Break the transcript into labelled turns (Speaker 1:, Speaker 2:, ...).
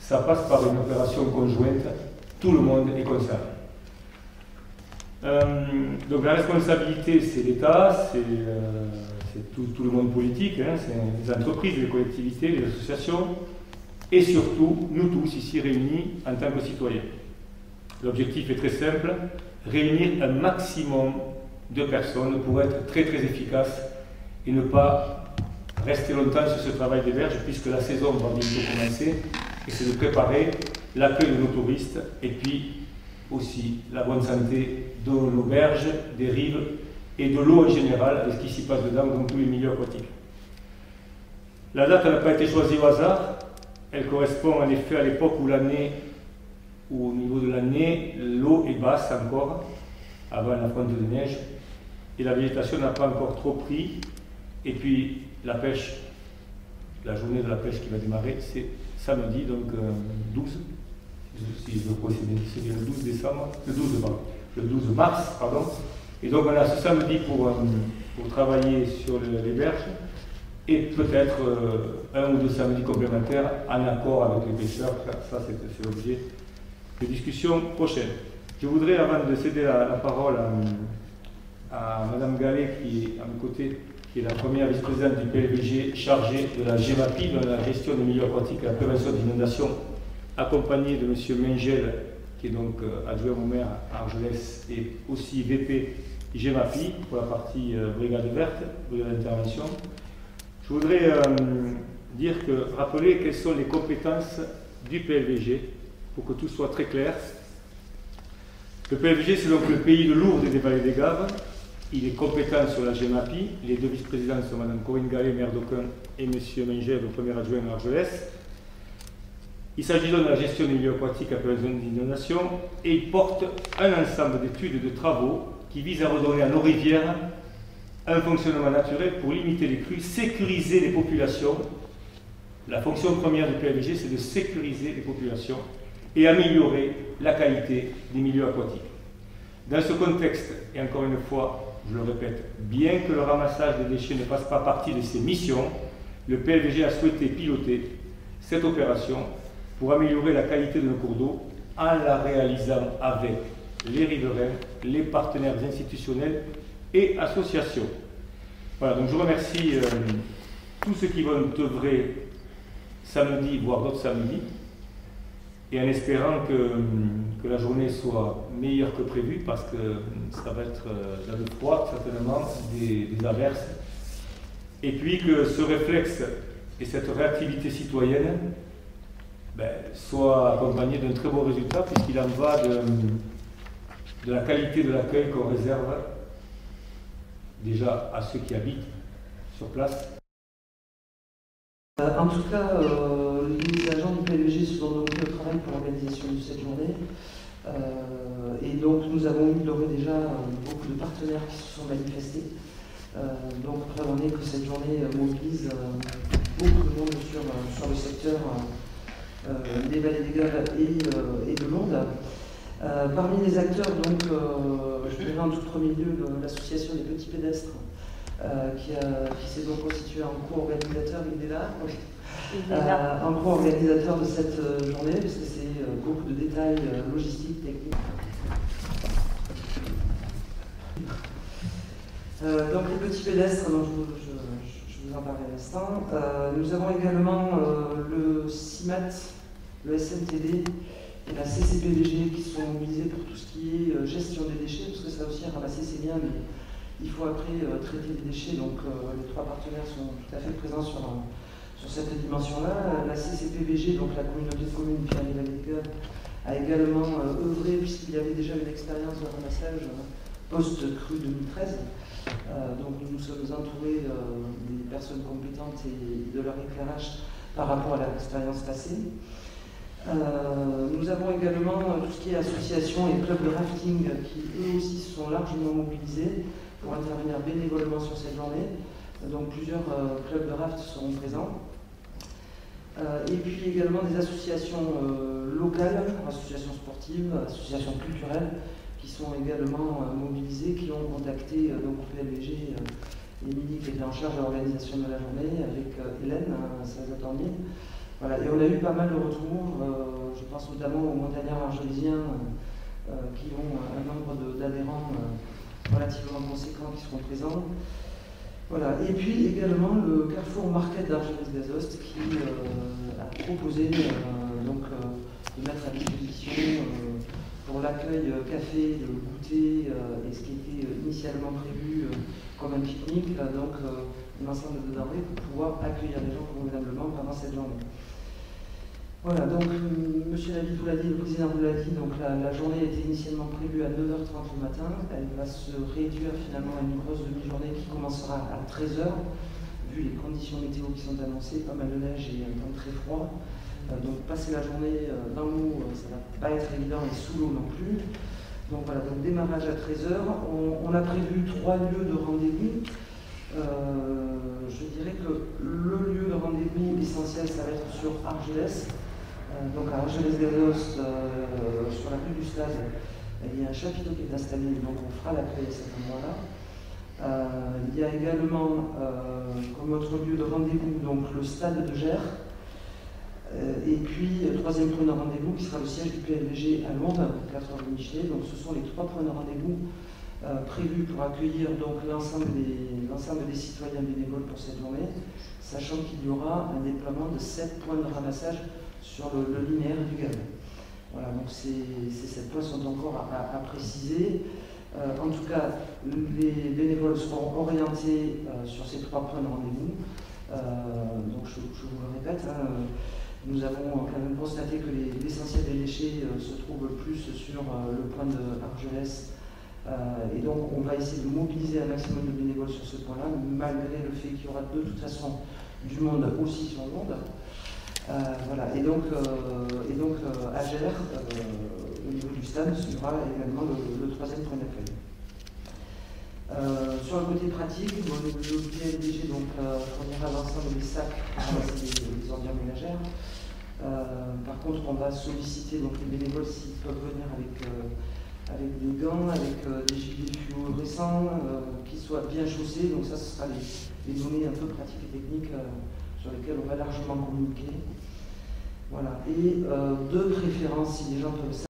Speaker 1: ça passe par une opération conjointe, tout le monde est concerné. Donc la responsabilité, c'est l'État, c'est tout le monde politique, hein, c'est les entreprises, les collectivités, les associations, et surtout, nous tous ici réunis en tant que citoyens. L'objectif est très simple, réunir un maximum de personnes pour être très très efficace et ne pas rester longtemps sur ce travail des berges, puisque la saison va bientôt commencer, et c'est de préparer l'accueil de nos touristes, et puis aussi la bonne santé de nos berges, des rives et de l'eau en général, et ce qui s'y passe dedans dans tous les milieux aquatiques. La date n'a pas été choisie au hasard, elle correspond en effet à l'époque où l'année, ou au niveau de l'année, l'eau est basse encore, avant la fonte de neige, et la végétation n'a pas encore trop pris, et puis la pêche, la journée de la pêche qui va démarrer, c'est samedi, donc 12, si je crois c'est bien le 12 décembre, le 12 mars, pardon. Et donc on a ce samedi pour travailler sur les berges, et peut-être un ou deux samedis complémentaires en accord avec les pêcheurs. Ça c'est l'objet de discussion prochaine. Je voudrais, avant de céder la parole à Madame Gallet, qui est à mes côtés, qui est la première vice-présidente du PLVG chargée de la GEMAPI, de la gestion des milieux aquatiques et la prévention des inondations, accompagnée de M. Mengel, qui est donc adjoint au maire à Argelès, et aussi VP GEMAPI pour la partie brigade verte, brigade d'intervention. Je voudrais rappeler quelles sont les compétences du PLVG pour que tout soit très clair. Le PLVG, c'est donc le pays de Lourdes et des Vallées des Gaves. Il est compétent sur la GEMAPI. Les deux vice-présidents sont Mme Corinne Gallet, maire d'Aucun, et M. Mengel, le premier adjoint à Argelès. Il s'agit donc de la gestion des milieux aquatiques à prévention des inondations, et il porte un ensemble d'études et de travaux qui visent à redonner à nos rivières un fonctionnement naturel pour limiter les crues, sécuriser les populations. La fonction première du PLVG, c'est de sécuriser les populations et améliorer la qualité des milieux aquatiques. Dans ce contexte, et encore une fois, je le répète, bien que le ramassage des déchets ne fasse pas partie de ses missions, le PLVG a souhaité piloter cette opération pour améliorer la qualité de nos cours d'eau en la réalisant avec les riverains, les partenaires institutionnels et associations. Voilà, donc je remercie tous ceux qui vont œuvrer samedi, voire d'autres samedis, et en espérant que la journée soit meilleure que prévu, parce que ça va être dans le froid, certainement, des averses, et puis que ce réflexe et cette réactivité citoyenne soit accompagné d'un très bon résultat, puisqu'il en va de la qualité de l'accueil qu'on réserve déjà à ceux qui habitent sur place.
Speaker 2: En tout cas, les agents du PLVG se sont donc mis au travail pour l'organisation de cette journée. Et donc nous avons eu d'ores et déjà beaucoup de partenaires qui se sont manifestés. Donc preuve en est que cette journée mobilise beaucoup de monde sur le secteur des Vallées des Gaves et de Lourdes. Parmi les acteurs, donc, je dirais en tout premier lieu l'association des petits pédestres, qui s'est donc constituée en co-organisateur, il est là, en co-organisateur de cette journée, parce que c'est beaucoup de détails logistiques, techniques. Donc les petits pédestres, dont je vous en parlais à l'instant. Nous avons également le CIMAT, le SNTD et la CCPVG qui sont mobilisés pour tout ce qui est gestion des déchets, parce que ça aussi ramasser c'est bien, mais il faut après traiter les déchets, donc les trois partenaires sont tout à fait présents sur cette dimension-là. La CCPVG, donc la communauté de communes Pyrénées-Vallées des Gaves, a également œuvré, puisqu'il y avait déjà une expérience de ramassage post-crue 2013. Donc nous nous sommes entourés des personnes compétentes et de leur éclairage par rapport à l'expérience passée. Nous avons également tout ce qui est associations et clubs de rafting qui eux aussi sont largement mobilisés pour intervenir bénévolement sur cette journée. Donc plusieurs clubs de raft seront présents. Et puis également des associations locales, associations sportives, associations culturelles qui sont également mobilisées, qui ont contacté donc au PLVG Émilie qui était en charge de l'organisation de la journée avec Hélène Sazatornier Voilà, et on a eu pas mal de retours, je pense notamment aux montagnards argelésiens qui ont un nombre d'adhérents relativement conséquents qui seront présents. Voilà. Et puis également le Carrefour Market d'Argelès-Gazost qui a proposé de mettre à disposition pour l'accueil café, le goûter et ce qui était initialement prévu comme un pique-nique, donc un ensemble de denrées pour pouvoir accueillir les gens convenablement pendant cette journée. Voilà, donc Monsieur David vous l'a dit, le président vous l'a dit, donc la journée était initialement prévue à 9h30 le matin, elle va se réduire finalement à une grosse demi-journée qui commencera à 13h, vu les conditions météo qui sont annoncées, pas mal de neige et un temps très froid. Donc passer la journée dans l'eau, ça ne va pas être évident, et sous l'eau non plus. Donc voilà, donc démarrage à 13h, on a prévu 3 lieux de rendez-vous. Je dirais que le lieu de rendez-vous essentiel, ça va être sur Argelès. Donc à Argelès-Gazost, sur la rue du Stade, il y a un chapiteau qui est installé, donc on fera l'accueil à cet endroit-là. Il y a également comme autre lieu de rendez-vous donc le stade de Gers. Et puis, troisième point de rendez-vous qui sera le siège du PLVG à Londres, 4h de Michelet. Donc ce sont les 3 points de rendez-vous prévus pour accueillir l'ensemble des citoyens bénévoles pour cette journée, sachant qu'il y aura un déploiement de 7 points de ramassage sur le linéaire du Gave. Voilà, donc ces 7 points sont encore à préciser. En tout cas, les bénévoles seront orientés sur ces 3 points de rendez-vous. Donc je vous le répète, nous avons quand même constaté que l'essentiel des déchets se trouve plus sur le point de Argelès. Et donc on va essayer de mobiliser un maximum de bénévoles sur ce point-là, malgré le fait qu'il y aura de toute façon du monde aussi sur Londres. Voilà. Et donc à Gers, au niveau du stade, ce sera également le 3e point d'accueil. Sur le côté pratique, le PLDG fournira l'ensemble des sacs pour les ordures ménagères. Par contre, on va solliciter les bénévoles s'ils peuvent venir avec des gants, avec des gilets fluorescents qui soient bien chaussés. Donc ça, ce sera les données un peu pratiques et techniques sur lesquelles on va largement communiquer. Voilà. Et de préférence, si les gens peuvent